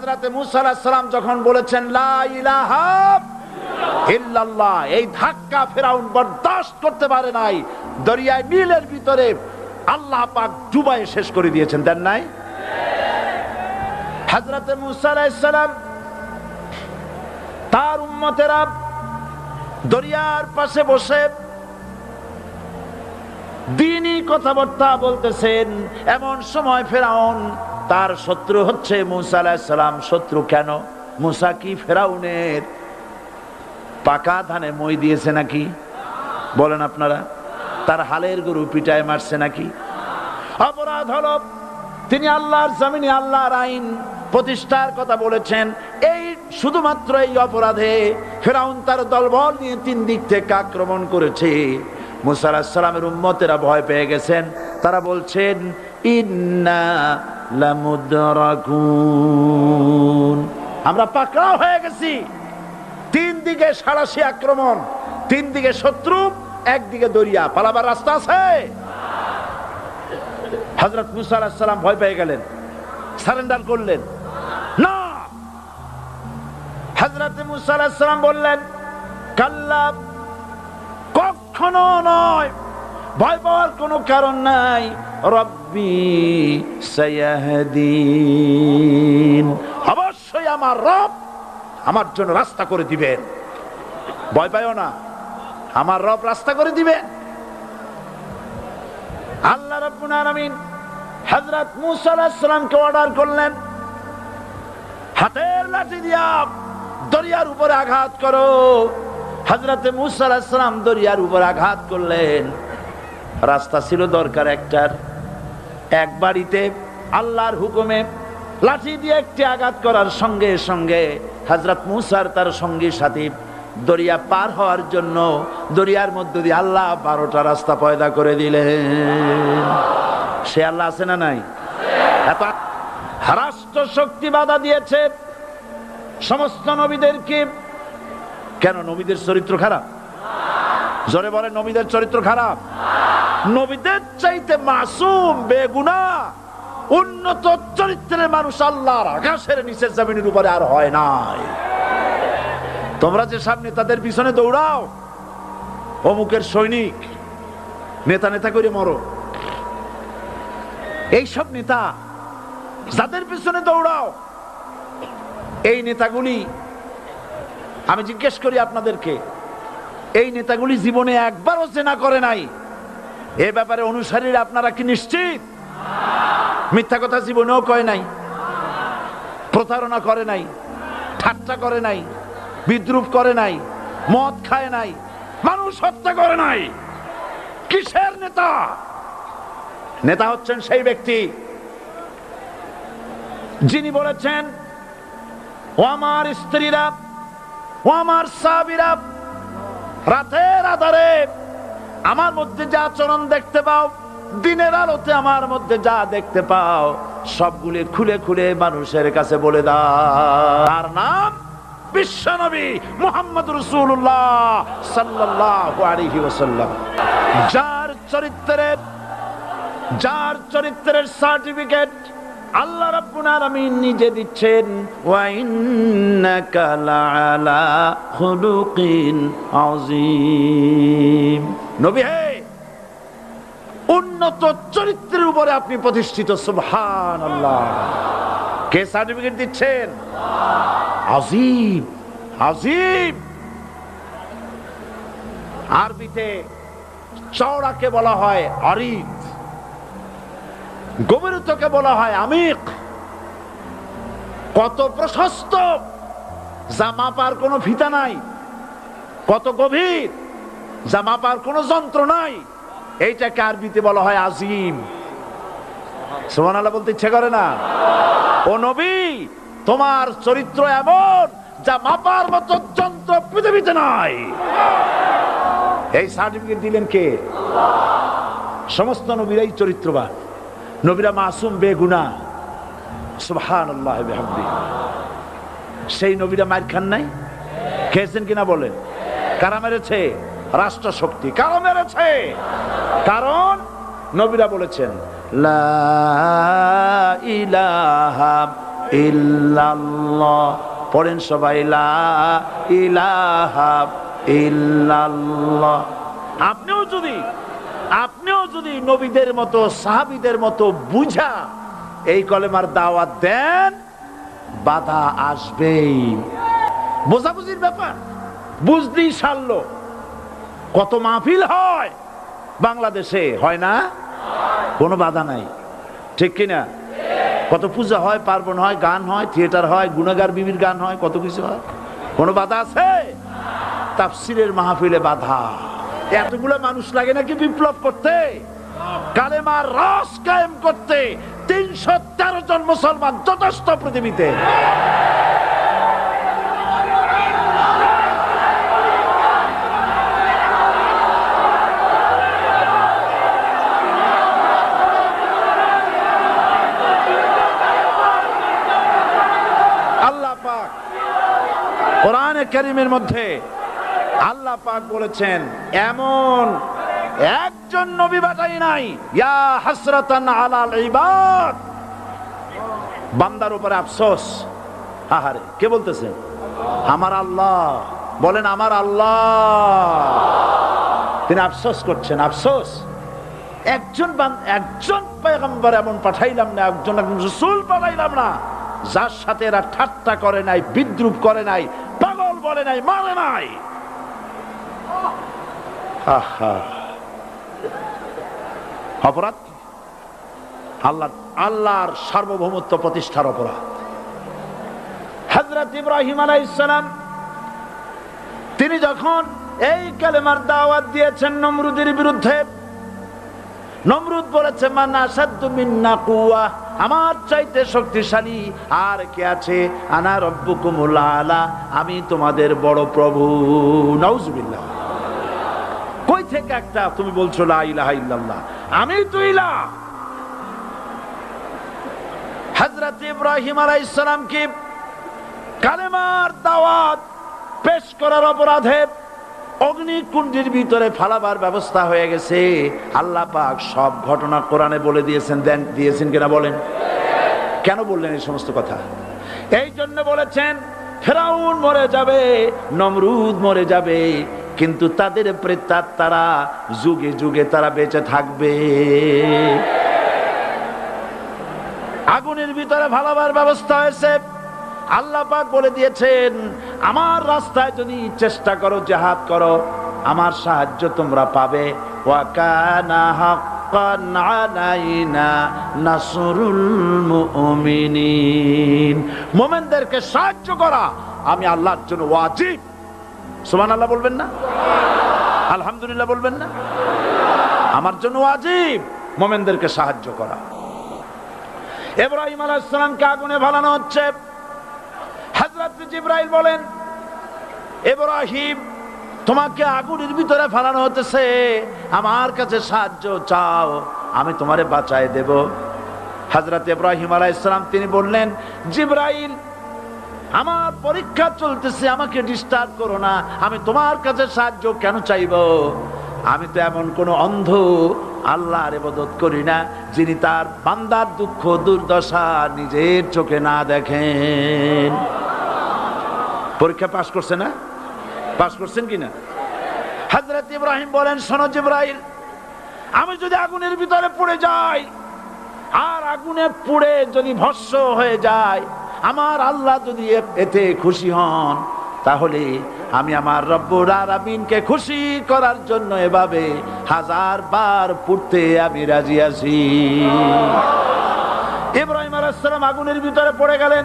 হযরত মূসা আলাইহিস সালাম যখন বলেছেন লা ইলাহা ইল্লাল্লাহ, এই ধাক্কা ফেরাউন বরদাশত করতে পারে নাই। দরিয়ায় নীলের ভিতরে আল্লাহ পাক ডুবায়ে শেষ করে দিয়েছেন, দেন নাই? হযরত মূসা আলাইহিস সালাম তার উম্মতেরা দরিয়ার পাশে বসে দ্বীনি কথাবার্তা বলতেছেন। এমন সময় ফেরাউন, তার শত্রু হচ্ছে মূসা আলাইহিস সালাম। শত্রু কেন? মূসা কি ফেরাউনের পাকা ধানে মই দিয়েছে নাকি? বলেন আপনারা। তার হালের গরু পিটায় মারছে নাকি? অপরাধ হলো তিনি আল্লাহর জমিনে আল্লাহর আইন প্রতিষ্ঠার কথা বলেছেন। এই শুধুমাত্র এই অপরাধে ফেরাউন তার দলবল নিয়ে 3 দিক থেকে আক্রমণ করেছে। মূসা আলাইহিস সালামের উম্মতেরা ভয় পেয়ে গেছেন। তারা বলছেন ইন্না লামুদরাকুন, আমরা পাকড়াও হয়ে গেছি। 3 দিকে সাড়াশি আক্রমণ, 3 দিকে শত্রু, একদিকে দরিয়া, পালাবার রাস্তা আছে? হযরত মূসা আলাইহিস সালাম ভয় পেয়ে গেলেন, সারেন্ডার করলেন না। হযরত মূসা আলাইহিস সালাম বললেন কাল্লা, কখনো নয়, ভয় পাওয়ার কোনো কারণ নাই। রব্বি সায়াহদিন, অবশ্যই আমার রব আমার জন্য রাস্তা করে দিবেন। ভয় পাইও না, আমার রব রাস্তা করে দিবেন। আল্লাহ রাব্বুল আলামিন হযরত মূসা আলাইহিস সালামকে অর্ডার করলেন, হাতের লাঠি দিয়া দরিয়ার উপরে আঘাত করো। হযরত মূসা আলাইহিস সালাম দরিয়ার উপর আঘাত করলেন। রাস্তা ছিল দরকার একটার, এক বাড়িতে আল্লাহর হুকুমে লাঠি দিয়ে একটি আঘাত করার সঙ্গে সঙ্গে হযরত মূসার তার সঙ্গী সাথী দরিয়া পার হওয়ার জন্য দরিয়ার মধ্য দিয়ে আল্লাহ 12টা রাস্তা পয়দা করে দিলেন। সে আল্লাহ আছে না নাই? এত রাষ্ট্র শক্তি বাধা দিয়েছে সমস্ত নবীদেরকে। কেন? নবীদের চরিত্র খারাপ? জোরে বলে, নবীদের চরিত্র খারাপ? নবীদের চাইতে মাসুম বেগুনাহ উন্নত চরিত্রের মানুষ আল্লাহর আকাশের নিচে জমিনের উপরে আর হয় নাই। তোমরা যে সামনে তাদের পিছনে দৌড়াও, অমুকের সৈনিক, নেতা নেতা করে মরো, এইসব নেতা যাদের পিছনে দৌড়াও, এই নেতাগুলি, আমি জিজ্ঞেস করি আপনাদেরকে, এই নেতাগুলি জীবনে একবারও জেনা করে নাই। এ ব্যাপারে অনুসারীরা আপনারা কি নিশ্চিত? মিথ্যা কথা জীবনেও কয় নাই, প্রতারণা করে নাই, ঠাট্টা করে নাই, বিদ্রুপ করে নাই, মদ খায় নাই, মানুষ হত্যা করে নাই। কিসের নেতা? নেতা হচ্ছেন সেই ব্যক্তি যিনি বলেছেন, ও আমার স্ত্রীরা, ও আমার সাহাবীরা, রাতের আধারে আমার মধ্যে যা আচরণ দেখতে পাও, দিনের আলোতে আমার মধ্যে যা দেখতে পাও, সবগুলি খুলে খুলে মানুষের কাছে বলে দাও। তার নাম বিশ্বনবী মুহাম্মদ রাসূলুল্লাহ সাল্লাল্লাহু আলাইহি ওয়াসাল্লাম। যার চরিত্রের সার্টিফিকেট আল্লাহ রাব্বুল আলামিন নিজে দিচ্ছেন, ওয়া ইন্নাকা লাআলা খুলুকিন আযীম। নবী হে, উন্নত চরিত্রের উপরে আপনি প্রতিষ্ঠিত। সুবহানাল্লাহ। কে সার্টিফিকেট দিচ্ছেন? আযীম, আযীম। আরবিতে চওড়াকে বলা হয় আরিদ, গভীরতাকে বলা হয় আমিক। কত প্রশস্ত, যা মাপার কোনো ফিতা নাই, কত গভীর, যা মাপার কোনো যন্ত্র নাই, এইটাকে আরবিতে বলা হয় আযীম। সুবহানাল্লাহ বলতে ইচ্ছে করে না? ও নবী, তোমার চরিত্র এমন যা মাপার মতো যন্ত্র পৃথিবীতে নাই। এই সার্টিফিকেট দিলেন কে? সমস্ত নবীরাই চরিত্রবান, নবীরা মাসুম বেগুনাহ। সুবহানাল্লাহ বিহামদিহি। সেই নবীরা মার খান নাই? খেয়েছেন কিনা বলেন? কারা মেরেছে? রাষ্ট্র শক্তি। কারা মেরেছে? কারণ নবীরা বলেছেন লা ইলাহা ইল্লাল্লাহ। পড়েন সবাই, লা ইলাহা ইল্লাল্লাহ। আপনিও যদি নবীদের মতো সাহাবীদের মতো বুঝা এই কলেমার দাওয়াত দেন, বাধা আসবেই। বোঝাবুঝির ব্যাপার, বুঝতেই সারলো। কত মাহফিল হয় বাংলাদেশে, হয় না? কোনো বাধা নাই, ঠিক কিনা? কত পূজা হয়, পার্বণ হয়, গান হয়, থিয়েটার হয়, গুনাগার বিবির গান হয়, কত কিছু হয়। কোনো বাধা আছে? তাফসিরের মাহফিলে বাধা। এতগুলো মানুষ লাগে নাকি বিপ্লব করতে, কালেমার রস কায়েম করতে? 313 জন মুসলমান যথেষ্ট পৃথিবীতে। আল্লাহ পাক কোরআনে কারীমের মধ্যে আল্লাহ পাক বলেছেন, এমন একজন নবী পাঠাই নাই। ইয়া হাসরাতান আলাল ইবাদ, বান্দার উপরে আফসোস। আহারে, কে বলতেছেন? আমার আল্লাহ। বলেন, আমার আল্লাহ। তিনি আফসোস করছেন, আফসোস। একজন পয়গম্বর এমন পাঠাইলাম না, একজন রাসূল পাঠাইলাম না যার সাথে এরা ঠাট্টা করে নাই, বিদ্রুপ করে নাই, পাগল বলে নাই, মারে নাই। অপরাধ আল্লাহর সার্বভৌমত্ব প্রতিষ্ঠার অপরাধ। হযরত ইব্রাহিম আলাইহিস সালাম তিনি যখন এই কালেমার দাওয়াত দিয়েছেন নমরুদের বিরুদ্ধে, নমরুদ বলেছে, মান আশাদ্দু মিন্না কুওয়া, আমার চাইতে শক্তিশালী আর কে আছে? আনা রব্বুকুমুল আলা, আমি তোমাদের বড় প্রভু। নাউজুবিল্লাহ। কই থেকে একটা তুমি বলছো লা ইলাহা ইল্লাল্লাহ, আমি তো ইলাহ। হযরত ইব্রাহিম আলাইহিস সালাম কি কালেমার দাওয়াত পেশ করার অপরাধে অগ্নিকুণ্ডের ভিতরে ফালাবার ব্যবস্থা হয়ে গেছে। আল্লাহ পাক সব ঘটনা কোরআনে বলে দিয়েছেন কিনা বলেন? কেন বললেন এই সমস্ত কথা? এই জন্য বলেছেন, ফেরাউন মরে যাবে, নমরুদ মরে যাবে, কিন্তু তাদের প্রেতাত্মারা যুগে যুগে তারা বেঁচে থাকবে। আগুনের ভিতরে ফালাবার ব্যবস্থা হয়েছে। আল্লাহ পাক বলে দিয়েছেন, আমার রাস্তায় যদি চেষ্টা করো, জিহাদ করো, আমার সাহায্য তোমরা পাবে। ওয়া কানা হাক্কান আলাইনা নাসরুল মুমিনিন, মুমিনদেরকে সাহায্য করা আমি আল্লাহর জন্য ওয়াজিব। সুবহানাল্লাহ বলবেন না? আলহামদুলিল্লাহ বলবেন না? আমার জন্য ওয়াজিব মুমিনদেরকে সাহায্য করা। ইব্রাহিম আলাইহিস সালামকে আগুনে ফালানো হচ্ছে। হযরত জিবরাইল বলেন, ইব্রাহিম তোমাকে আগুনের ভিতরে ফালানো হতেছে, আমার কাছে সাহায্য চাও, আমি তোমারে বাঁচায় দেব। হযরত ইব্রাহিম আলাইহিস সালাম তিনি বললেন, জিবরাইল আমার পরীক্ষা চলতেছে, আমাকে ডিস্টার্ব করো না, আমি তোমার কাছে সাহায্য কেন চাইব? আমি তো এমন কোন অন্ধ আল্লাহর ইবাদত করি না যিনি তার বান্দার দুঃখ দুর্দশা নিজের চোখে না দেখেন। পরীক্ষা পাশ করছে না? পাশ করছেন কিনা? হযরত ইব্রাহিম বলেন, শোনো জিবরাইল, আমি যদি আগুনের ভিতরে পড়ে যাই আর আগুনে পুড়ে যদি ভস্ম হয়ে যায়, আমার আল্লাহ যদি এতে খুশি হন, তাহলে আমি আমার রব্বুল আলামিনকে খুশি করার জন্য এভাবে 1000 বার পুড়তে আমি রাজি আছি। ইব্রাহিম আলাইহিস সালাম আগুনের ভিতরে পড়ে গেলেন।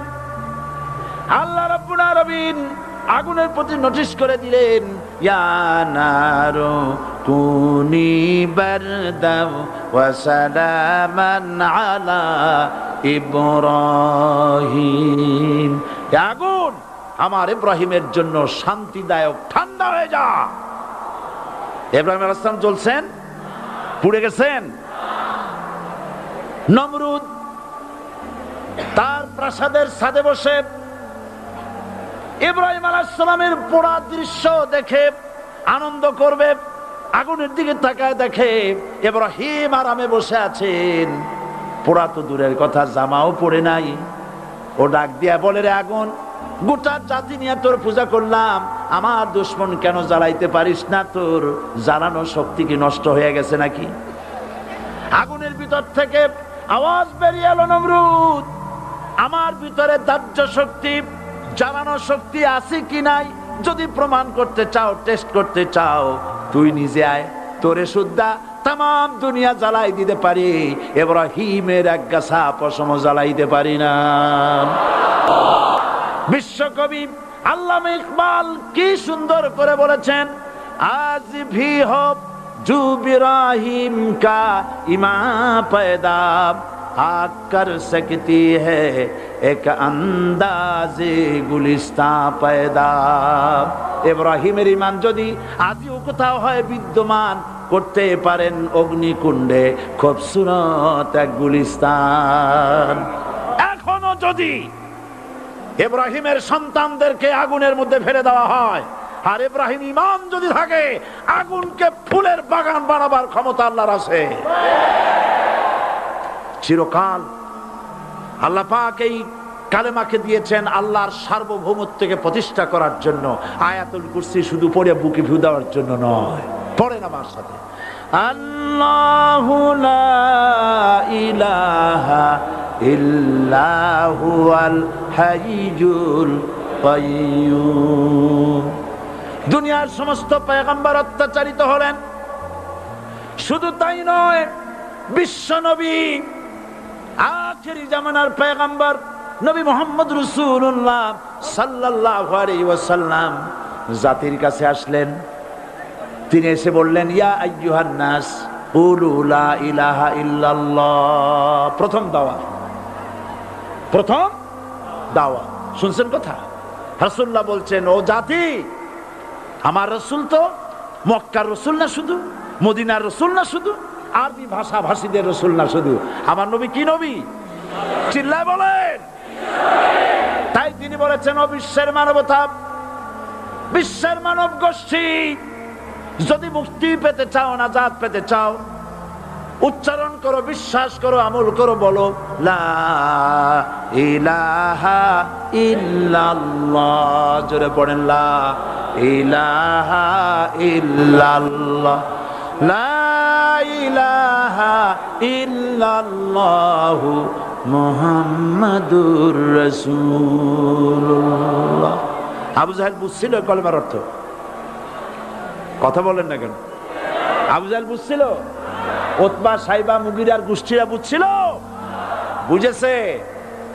আল্লাহ রাব্বুল আলামিন আগুনের প্রতি নোটিশ করে দিলেন, ইয়া নারু কুনি বারদাও ওয়া সালামান আলা ইব্রাহিম। আগুন আমার ইব্রাহিমের জন্য শান্তিদায়ক, ঠান্ডা হয়ে যা। ইব্রাহিম আলাইহিস সালাম জ্বলছেন, পুড়ে গেছেন। নমরুদ তার প্রাসাদের ছাদে বসে ইব্রাহিম আলাইহিস সালামের পোড়া দৃশ্য দেখে আনন্দ করবে, আগুনের দিকে তাকায় দেখে ইব্রাহিম আরামে বসে আছেন। পোড়া তো দূরের কথা, জামাও পরে নাই, ও ডাক দিয়া বলে, রে আগুন, গোটা জাতি নিয়ে তোর পূজা করলাম, আমার দুশমন কেন জ্বালাইতে পারিস না? তোর জ্বালানোর শক্তি কি নষ্ট হয়ে গেছে নাকি? আগুনের ভিতর থেকে আওয়াজ বেরিয়ে এলো, নমরুদ, আমার ভিতরে দাহ্য শক্তি, জ্বালানোর শক্তি আছে কি নাই যদি প্রমাণ করতে চাও, টেস্ট করতে চাও, তুই নিজে আয়, তোরে সুদ্ধা তাম দুনিয়া জ্বালাই দিতে পারি, ইব্রাহিমের এক গাছা পশম জ্বালাইতে পারি না। বিশ্বকবি আল্লামা ইকবাল কি সুন্দর করে বলেছেন, আজ ভি হো জু ইব্রাহিম কা ইমা पैदा आग कर सकती है एक अंदाजे गुलिस्तां पैदा। ইব্রাহিমের ঈমান যদি আজও কোথাও হয় বিদ্যমান, করতে পারেন অগ্নিকুণ্ডে খুবসুরত এক গুলিস্তান। এখনো যদি ইব্রাহিমের সন্তানদেরকে আগুনের মধ্যে ফেলে দেওয়া হয়, আর ইব্রাহিম ঈমান যদি থাকে, আগুনকে ফুলের বাগান বানাবার ক্ষমতা আল্লাহর আছে। চিরকাল আল্লাহ পাক এই কালেমাকে দিয়েছেন আল্লাহর সার্বভৌমত্বকে প্রতিষ্ঠা করার জন্য। আয়াতুল কুরসি শুধু পড়ে বুকে ফু দেওয়ার জন্য নয়, পড়েন আমার সাথে, আল্লাহু লা ইলাহা ইল্লা হুয়াল হাইয়ুল কাইয়্যুম। দুনিয়ার সমস্ত পয়গম্বর অত্যাচারিত হলেন, শুধু তাই নয়, বিশ্ব নবী আখেরি জামানার পয়গম্বর নবী মুহাম্মদ রাসূলুল্লাহ সাল্লাল্লাহু আলাইহি ওয়াসাল্লাম জাতির কাছে আসলেন। তিনি এসে বললেন, ইয়া আইয়ুহান নাস কুলু লা ইলাহা ইল্লাল্লাহ। প্রথম দাওয়া শুনছেন কথা? রাসূলুল্লাহ বলছেন, ও জাতি, আমার রাসূল তো মক্কার রাসূল না শুধু, মদিনার রাসূল না শুধু, আরবি ভাষা ভাষীদের রাসূল না শুধু, আমার নবী কি নবী? চিল্লায় বলেন। তাই তিনি বলেছেন, ও বিশ্বের মানবতা, বিশ্বের মানব গোষ্ঠী, যদি মুক্তি পেতে চাও, নাজাত পেতে চাও, উচ্চারণ করো, বিশ্বাস করো, আমল করো, বলো লা ইলাহা ইল্লাল্লাহ। জোরে পড়েন, লা ইলাহা ইল্লাল্লাহ, লা ইলাহা ইল্লাল্লাহু মুহাম্মাদুর রাসূলুল্লাহ। আবু জাহেল বুঝছিল কলেমার অর্থ? কথা বলেন না কেন? আবু জাহেল বুঝছিল? উতবা, সাইবা, মুগিরার গোষ্ঠীরা বুঝছিল? বুঝেছে।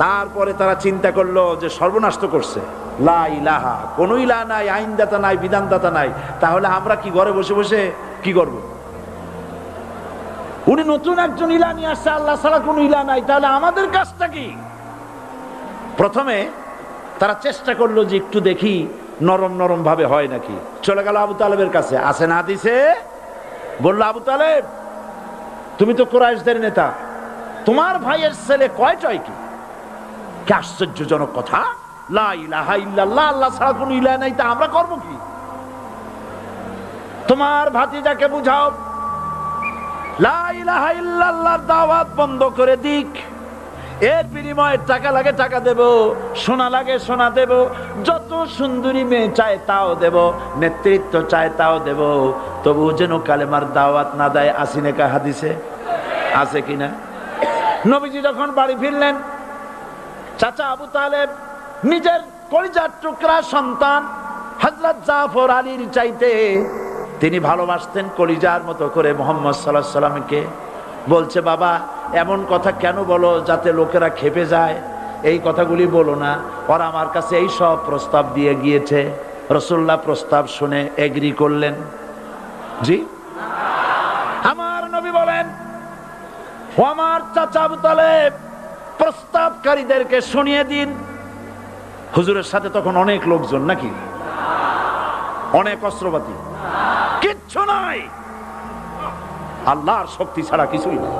তারপরে তারা চিন্তা করলো যে সর্বনাশ তো করছে, লা ইলাহা, কোন ইলাহ নাই, আইনদাতা নাই, বিধানদাতা নাই, তাহলে আমরা কি ঘরে বসে বসে কি করব? উনি নতুন একজন ইলাহ নিয়ে আসছে, আল্লাহ ছাড়া কোন ইলাহ নাই, তাহলে আমাদের কাজটা কি? প্রথমে তারা চেষ্টা করলো যে একটু দেখি নরম নরম ভাবে হয় নাকি। চলে গেল আবু তালেবের কাছে, আসে না দিছে, বললো, আবু তালেব, তুমি তো কুরাইশদের নেতা, তোমার ভাইয়ের ছেলে কয়টাই কি? কি আশ্চর্যজনক কথা, লা ইলাহা ইল্লাল্লাহ, আল্লাহ ছাড়া কোন ইলাহ নাই, তা আমরা করব কি? তোমার ভাতিজাকে বুঝাও লা ইলাহা ইল্লাল্লাহর দাওয়াত বন্ধ করে দিক, এর বিনিময়ে টাকা লাগে টাকা দেব, সোনা লাগে সোনা দেব, যত সুন্দরী মেয়ে চায় তাও দেব, নেতৃত্ব চায় তাও দেব, তবু যেন কালেমার দাওয়াত না দেয়। আসিনে কা হাদিসে আছে কিনা? নবীজি যখন বাড়ি ফিরলেন, চাচা আবু তালেব নিজের কলিজার টুকরা সন্তান হযরত জাফর আলীর চাইতে তিনি ভালোবাসতেন কলিজার মতো করে মুহাম্মদ সাল্লাল্লাহু আলাইহি সাল্লামকে। বলছে, বাবা, এমন কথা কেন বলো যাতে লোকেরা খেপে যায়? এই কথাগুলি বলো না, ওরা আমার কাছে এই সব প্রস্তাব দিয়ে গিয়েছে। রাসূলুল্লাহ প্রস্তাব শুনে এগ্রি করলেন। জি, আমার নবী বলেন, ও আমার চাচা আবু তালেব, প্রস্তাবকারীদেরকে শুনিয়ে দিন। হুজুরের সাথে তখন অনেক লোকজন নাকি, অনেক অস্ত্রপাতি, কিচ্ছু নাই, আল্লাহর শক্তি ছাড়া কিছুই নেই।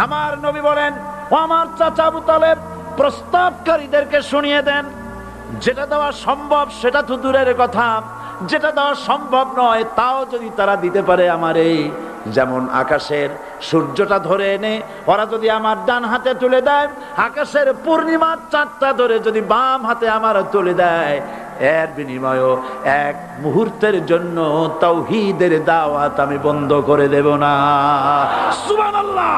আমার নবী বলেন, ও আমার চাচা আবু তালেব, প্রস্তাবকারীদেরকে শুনিয়ে দেন, যেটা দেওয়া সম্ভব সেটা তো দূরের কথা, যেটা দেওয়া সম্ভব নয় তাও যদি তারা দিতে পারে আমার এই যেমন আকাশের সূর্যটা ধরে এনে ওরা যদি আমার ডান হাতে তুলে দেয়, আকাশের পূর্ণিমার চাঁদটা ধরে যদি বাম হাতে আমার তুলে দেয়, এর বিনিময়ে এক মুহূর্তের জন্য তাওহীদের দাওয়াত আমি বন্ধ করে দেব না। সুবহানাল্লাহ।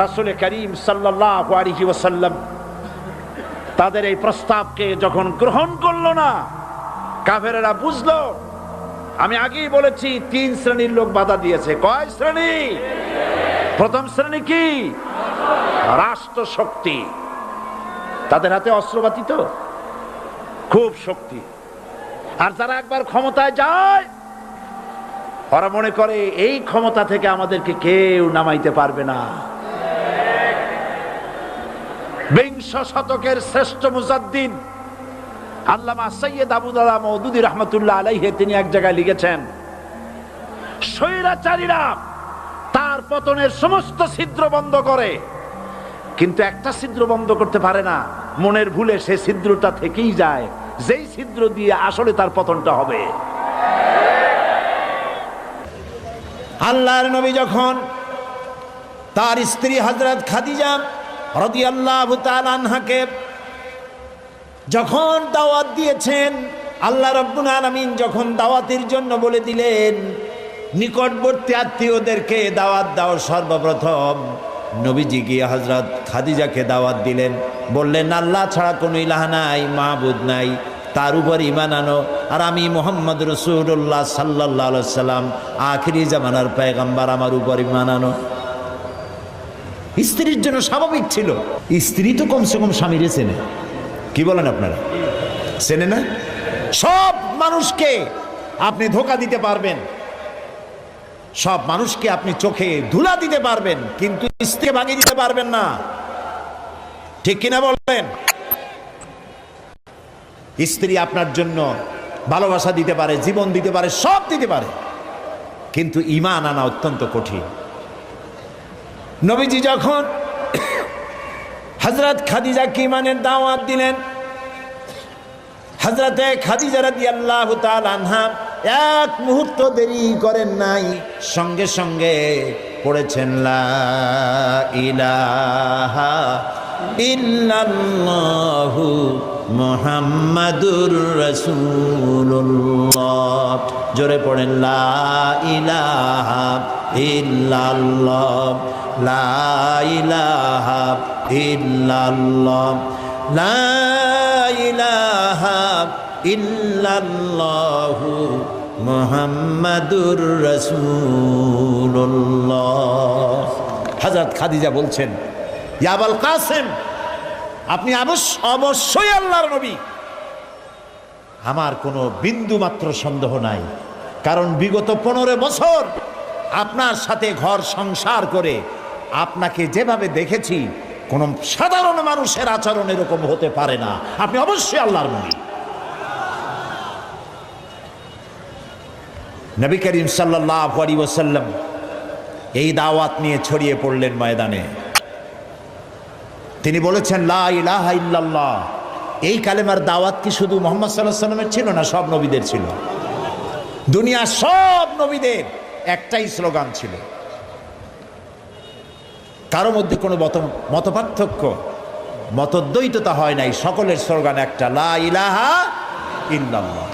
রাসূল করিম সাল্লাল্লাহু আলাইহি ওয়াসাল্লাম তাদের এই প্রস্তাবকে যখন গ্রহণ করলো না, কাফেরেরা বুঝলো। আমি আগেই বলেছি 3 শ্রেণীর লোক বাধা দিয়েছে। কয় শ্রেণী? প্রথম শ্রেণী কি? রাষ্ট্র শক্তি। তাদের হাতে অস্ত্রপাতি তো খুব শক্তি, আর যারা একবার ক্ষমতায় যায় ওরা মনে করে এই ক্ষমতা থেকে আমাদেরকে কেউ নামাইতে পারবে না। বিংশ শতকের শ্রেষ্ঠ মুজাদ্দিদ আল্লামা সৈয়দ আবুদুল্লাহ মওদুদী রাহমাতুল্লাহ আলাইহি তিনি এক জায়গায় লিখেছেন, স্বৈরাচারীরা তার পতনের সমস্ত ছিদ্র বন্ধ করে, কিন্তু একটা ছিদ্র বন্ধ করতে পারে না। মনের ভুলে সে ছিদ্রটা থেকেই যায়, যেই ছিদ্র দিয়ে আসলে তার পতনটা হবে। আল্লাহর নবী যখন তার স্ত্রী হযরত খাদিজা রাদিয়াল্লাহু তাআলা আনহাকে যখন দাওয়াত দিয়েছেন, আল্লাহ রাব্বুল আলামিন যখন দাওয়াতের জন্য বলে দিলেন নিকটবর্তী আত্মীয়দেরকে দাওয়াত দাও, সর্বপ্রথম নবীজি গিয়ে হযরত খাদিজাকে দাওয়াত দিলেন, বললেন আল্লাহ ছাড়া কোনো ইলাহ নাই, মাবুদ নাই, তার উপর ঈমান আনো, আর আমি মুহাম্মদ রাসূলুল্লাহ সাল্লাল্লাহু আলাইহি সাল্লাম আখিরি জামানার পয়গম্বর, আমার উপর ঈমান আনো। স্ত্রীর জন্য স্বাভাবিক ছিল। স্ত্রী তো কমসে কম স্বামীরে চেনে, কি বলেন আপনারা? চেনে না? সব মানুষকে আপনি ধোঁকা দিতে পারবেন, সব মানুষকে আপনি চোখে ধুলা দিতে পারবেন, কিন্তু স্ত্রীকে ভাঙিয়ে দিতে পারবেন না। ঠিক কিনা বলবেন? স্ত্রী আপনার জন্য ভালোবাসা দিতে পারে, জীবন দিতে পারে, সব দিতে পারে, কিন্তু ঈমান আনা অত্যন্ত কঠিন। নবীজি যখন হযরত খাদিজাকে ঈমানের দাওয়াত দিলেন, হযরতে খাদিজা রাদিয়াল্লাহু তাআলা আনহা এক মুহূর্ত দেরি করেন নাই, সঙ্গে সঙ্গে পড়েছেন লা ইলাহা ইল্লাল্লাহু মুহাম্মাদুর রাসূলুল্লাহ। জোরে পড়েন লা ইলাহা ইল্লাল্লাহ, লা ইলাহা ইল্লাল্লাহ, লা ইলাহা ইল্লাল্লাহু মুহাম্মাদুর রাসূলুল্লাহ। হযরত খাদিজা বলছেন, ইয়া আবুল কাসেম, আপনি অবশ্যই আল্লাহর নবী। আমার কোনো বিন্দু মাত্র সন্দেহ নাই, কারণ বিগত 15 বছর আপনার সাথে ঘর সংসার করে আপনাকে যেভাবে দেখেছি, কোন সাধারণ মানুষের আচরণ এরকম হতে পারে না। আপনি অবশ্যই আল্লাহর নবী। নবী করিম সাল্লাল্লাহু আলাইহি ওয়াসাল্লাম এই দাওয়াত নিয়ে ছড়িয়ে পড়লেন ময়দানে। তিনি বলেছেন লা ইলাহা ইল্লাল্লাহ। এই কালেমার দাওয়াত কি শুধু মুহাম্মদ সাল্লাল্লাহু আলাইহি ওয়াসাল্লামের ছিল না, সব নবীদের ছিল। দুনিয়ার সব নবীদের একটাই স্লোগান ছিল, কারো মধ্যে কোনো মতপার্থক্য, মতদ্বৈততা হয় নাই, সকলের স্লোগান একটা, লা ইলাহা ইল্লাল্লাহ।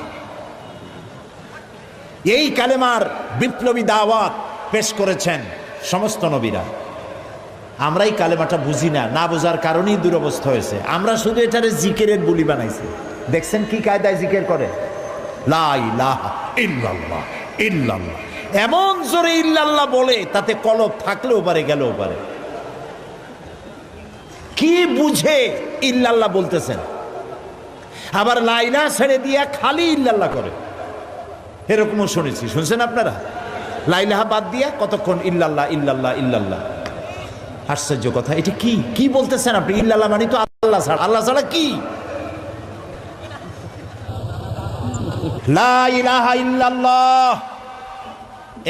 এই কালেমার বিপ্লবী দাওয়াত পেশ করেছেন সমস্ত নবীরা। আমরা এই কালেমাটা বুঝি না, না বোঝার কারণেই দুরবস্থা হয়েছে। আমরা শুধু এটারে জিকিরের বুলি বানাইছি। দেখছেন কি কায়দায় জিকির করে, লা ইলাহা ইল্লাল্লাহ ইল্লাল্লাহ, এমন জোরে ইল্লাল্লাহ বলে তাতে কলব থাকলেও পারে, গেলেও পারে। কি বুঝে ইল্লাল্লাহ বলতেছেন? আবার লা ইলাহা ছেড়ে দিয়া খালি ইল্লাল্লাহ করে, এরকমও শুনেছি। শুনছেন আপনারা? লা ইলাহা বাদ দিয়া কতক্ষণ ইল্লাল্লাহ ইল্লাল্লাহ ইল্লাল্লাহ। আশ্চর্য কথা, এটা কি কি বলতেছেন আপনি? ইল্লাল্লাহ মানে তো আল্লাহ ছাড়া। আল্লাহ ছাড়া কি? লা ইলাহা ইল্লাল্লাহ,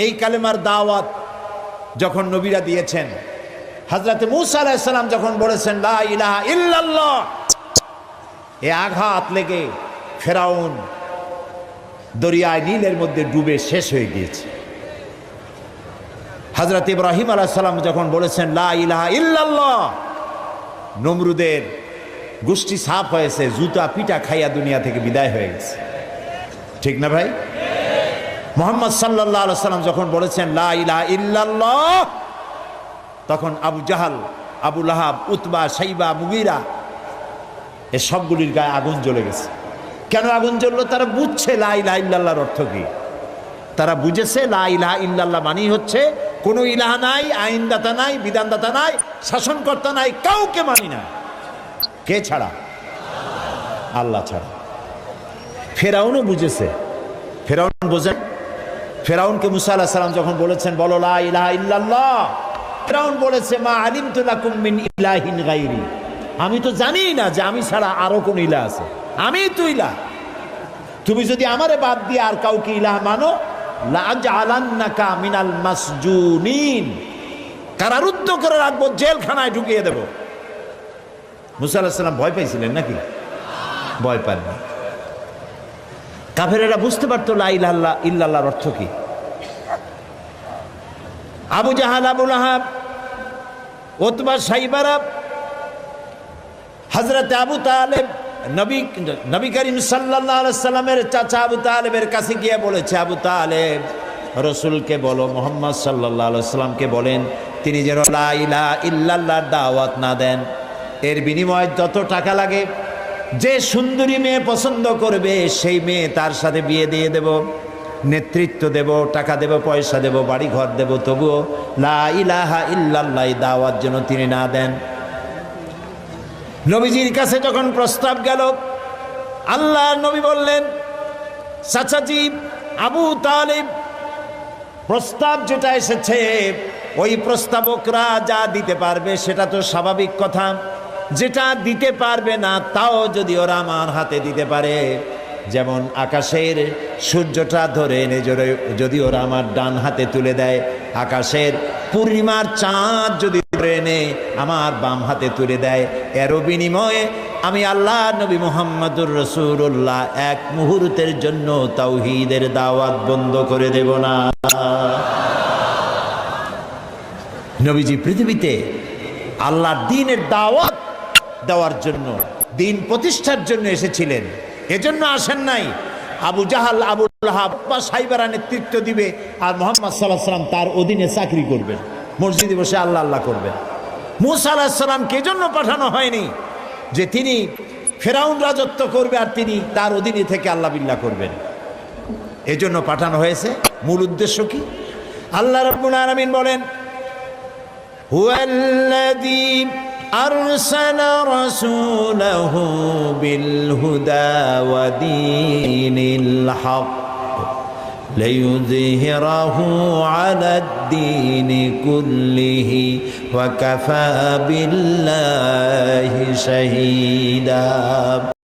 এই কালেমার দাওয়াত যখন নবীরা দিয়েছেন, হযরত মূসা আলাইহিস সালাম যখন বলেছেন লা ইলাহা ইল্লাল্লাহ, এ আঘাত লেগে ফেরাউন দরিয়ায় নীলের মধ্যে ডুবে শেষ হয়ে গিয়েছে। হযরত ইব্রাহিম আলাইহিস সালাম যখন বলেছেন লা ইলাহা ইল্লাল্লাহ, নমরুদের গোষ্ঠী সাফ হয়েছে, জুতা পিটা খাইয়া দুনিয়া থেকে বিদায় হয়ে গেছে। ঠিক না ভাই? মুহাম্মদ সাল্লাল্লাহু আলাইহি সাল্লাম যখন বলেছেন লা ইলাহা ইল্লাল্লাহ, তখন আবু জাহাল, আবু লাহাব, উতবা, শাইবা, মুগীরা এ সবগুলির গায়ে আগুন জ্বলে গেছে। কেন আগুন জ্বললো? তারা বুঝছে লা ইলাহা ইল্লাল্লাহর অর্থ কি। তারা বুঝেছে লা ইলাহা ইল্লাল্লাহ মানেই হচ্ছে কোনো ইলাহ নাই, আইনদাতা নাই, বিধানদাতা নাই, শাসনকর্তা নাই, কাউকে মানি না। কে ছাড়া? আল্লাহ ছাড়া। ফেরাউনও বুঝেছে। ফেরাউন বোঝেন? ফেরাউনকে মুসা আলাইহিস সালাম যখন বলেছেন বলো লা ইলাহা ইল্লাল্লাহ, ফেরাউন বলেছে মা আলিমতু লাকুম মিন ইলাহিন গায়রি, আমি তো জানি না যে আমি ছাড়া আরো কোন ইলাহ আছে, আমি তো ইলাহ। তুমি যদি আমারে বাদ দিয়ে আর কাউকে ইলাহ মানো, লাআজআলান্নাকা মিনাল মাসজুনিন, কারারুদ্ধ করে রাখবো, জেলখানায় ঢুকিয়ে দেব। মুসা আলাইহিস সালাম ভয় পাইছিলেন নাকি? ভয় পাননি। কাফেরেরা বুঝতে পারতো লা ইলাহা ইল্লাল্লাহর অর্থ কি। আবু জাহাল, আবু লাহাব, উতবা, শাইবারা, হযরত আবু তালেব নবী করিম সাল্লাল্লাহু আলাইহি সাল্লামের চাচা আবু তালেবের কাছে গিয়ে বলেছে, আবু তালেব রাসূলকে বলো, মুহাম্মদ সাল্লাল্লাহু আলাইহি সাল্লামকে বলেন তিনি যেন লা ইলাহা ইল্লাল্লাহর দাওয়াত না দেন, এর বিনিময়ে যত টাকা লাগে, যে সুন্দরী মেয়ে পছন্দ করবে সেই মেয়ে তার সাথে বিয়ে দিয়ে দেব, নেতৃত্ব দেব, টাকা দেব, পয়সা দেব, বাড়ি ঘর দেব, তবুও লা ইলাহা ইল্লাল্লাহ দাওয়াত যেন তিনি না দেন। নবীজির কাছে যখন প্রস্তাব গেল, আল্লাহ নবী বললেন চাচাজি আবু তালিব, প্রস্তাব যেটা এসেছে ওই প্রস্তাবকরা যা দিতে পারবে সেটা তো স্বাভাবিক কথা, যেটা দিতে পারবে না তাও যদি ওরা আমার হাতে দিতে পারে, যেমন আকাশের সূর্যটা ধরে এনে যদি ওরা আমার ডান হাতে তুলে দেয়, আকাশের পূর্ণিমার চাঁদ যদি ধরে এনে আমার বাম হাতে তুলে দেয়, এরও বিনিময়ে আমি আল্লাহ নবী মুহাম্মদুর রাসূলুল্লাহ এক মুহূর্তের জন্য তাওহীদের দাওয়াত বন্ধ করে দেব না। নবীজি পৃথিবীতে আল্লাহর দ্বীনের দাওয়াত দেওয়ার জন্য, দ্বীন প্রতিষ্ঠার জন্য এসেছিলেন। এজন্য আসেন নাই আবু জাহাল, আবু লাহাব বা শাইবারা নেতৃত্ব দিবে আর মুহাম্মদ সাল্লাল্লাহু আলাইহি ওয়াসাল্লাম তার অধীনে চাকরি করবেন, মসজিদে বসে আল্লাহ আল্লাহ করবেন। মূসা আলাইহিস সালামকে এজন্য পাঠানো হয়নি যে তিনি ফেরাউন রাজত্ব করবে আর তিনি তার অধীনে থেকে আল্লাহ বিল্লাহ করবেন। এজন্য পাঠানো হয়েছে। মূল উদ্দেশ্য কি? আল্লাহ রাব্বুল আলামিন বলেন হুয়াল্লাযী أرسل رسوله بالهدى ودين الحق ليظهره على الدين كله وكفى بالله شهيدا